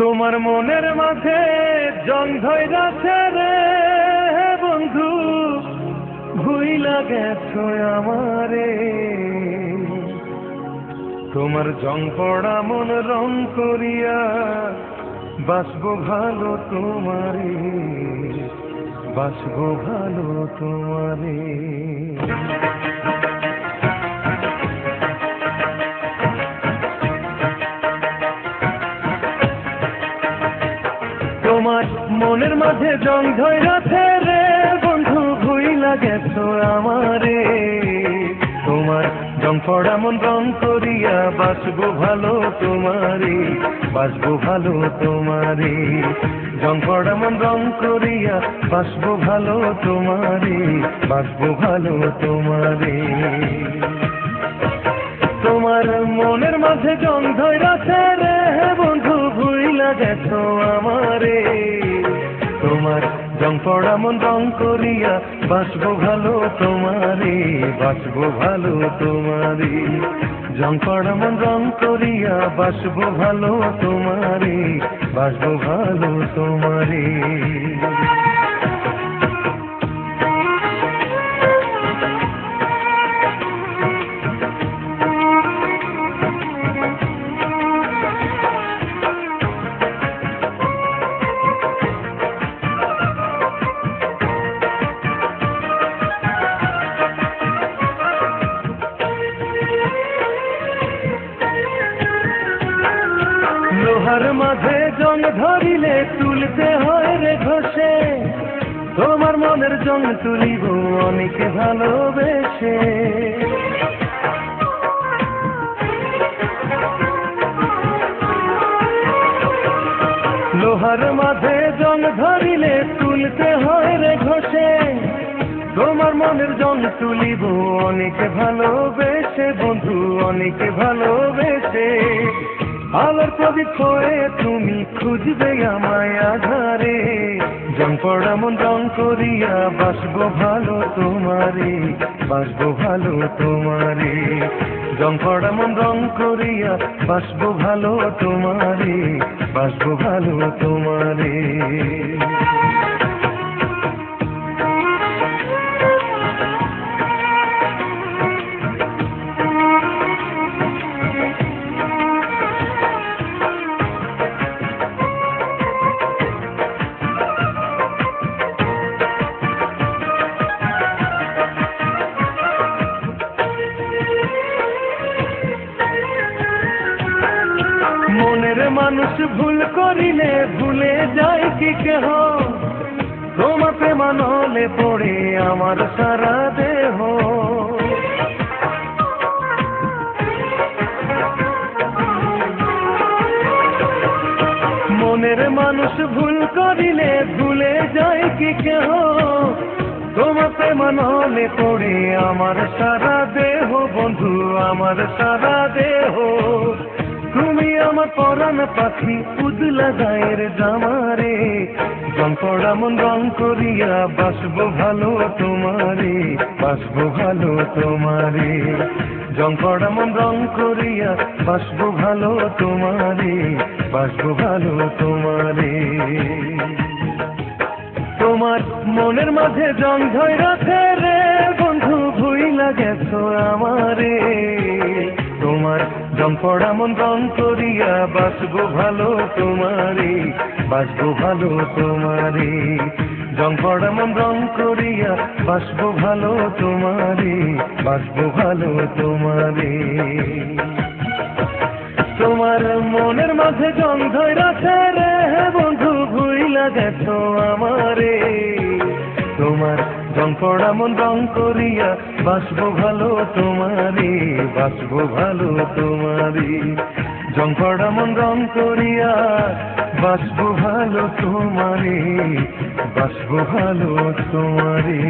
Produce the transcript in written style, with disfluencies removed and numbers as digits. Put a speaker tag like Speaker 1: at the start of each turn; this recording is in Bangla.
Speaker 1: তোমার মনের মাঝে জং ধইরাছে রে বন্ধু, ভুইলা গেছো আমারে। তোমার জং পড়া মন রং করিয়া বাসবো ভালো তোমারে, বাসবো ভালো তোমারে। তোমার মনের মাঝে জং ধইরাছে রে বন্ধু, ভুইলা গেছো আমারে। তোমার জং পড়া মন রং করিয়া বাসবো ভালো তোমারে, বাসবো ভালো তোমারে। জং পড়া মন রং করিয়া বাসবো ভালো তোমারে, বাসবো ভালো তোমারে। তোমার মনের মাঝে জং ধইরাছে রে বন্ধু, ভুইলা গেছো আমারে। তোমার জং পড়া মন রং করিয়া বাসবো ভালো তোমারে, বাসবো ভালো তোমারে। জং পড়া মন রং করিয়া বাসবো ভালো তোমারে, বাসবো ভালো তোমারে। লোহার মাঝে জং ধরিলে তুলতে হয় রে ঘষে, তোমার মনের জং তুলিব অনেক ভালোবেসে। লোহার মাঝে জং ধরিলে তুলতে হয় রে ঘষে, তোমার মনের জং তুলিব অনেক ভালোবেসে বন্ধু, অনেক ভালোবেসে। আলোর প্রদীপ হয়ে তুমি খুঁজবে আমায় আধারে, জং পড়া মন রং করিয়া বাসবো ভালো তোমারে, বাসবো ভালো তোমারে। জং পড়া মন রং করিয়া বাসবো ভালো তোমারে, বাসবো ভালো তোমারে। মনের মানুষ ভুল করিলে ভুলে যায় কি কেহ, তোমার প্রেমানলে পড়ে আমার সারা দেহ। মনের মানুষ ভুল করিলে ভুলে যায় কি কেহ, তোমার প্রেমানলে পড়ে আমার সারা দেহ বন্ধু, আমার সারা দেহ। তুমি আমার পরাণ পাখি উদলা গায়ের জামারে, জং পড়া মন রং করিয়া বাসবো ভালো তোমারে, বাসবো ভালো তোমারে। জং পড়া মন রং করিয়া বাসবো ভালো তোমারে, বাসবো ভালো তোমারে। তোমার মনের মাঝে জং ধইরাছে রে বন্ধু, ভুইলা গেছো আমারে। তোমার জং পড়া মন রং করিয়া বাসবো ভালো তোমারে, বাসবো ভালো তোমারে। জং পড়া মন রং করিয়া বাসবো ভালো তোমারে, বাসবো ভালো তোমারে। তোমার মনের মাঝে জং ধইরাছে রে বন্ধু, ভুইলা গেছো আমারে। তোমার জং পড়া মন রং করিয়া বাসবো ভালো তোমারে, বাসবো ভালো তোমারে। জং পড়া মন রং করিয়া বাসবো ভালো তোমারে, বাসবো ভালো তোমারে।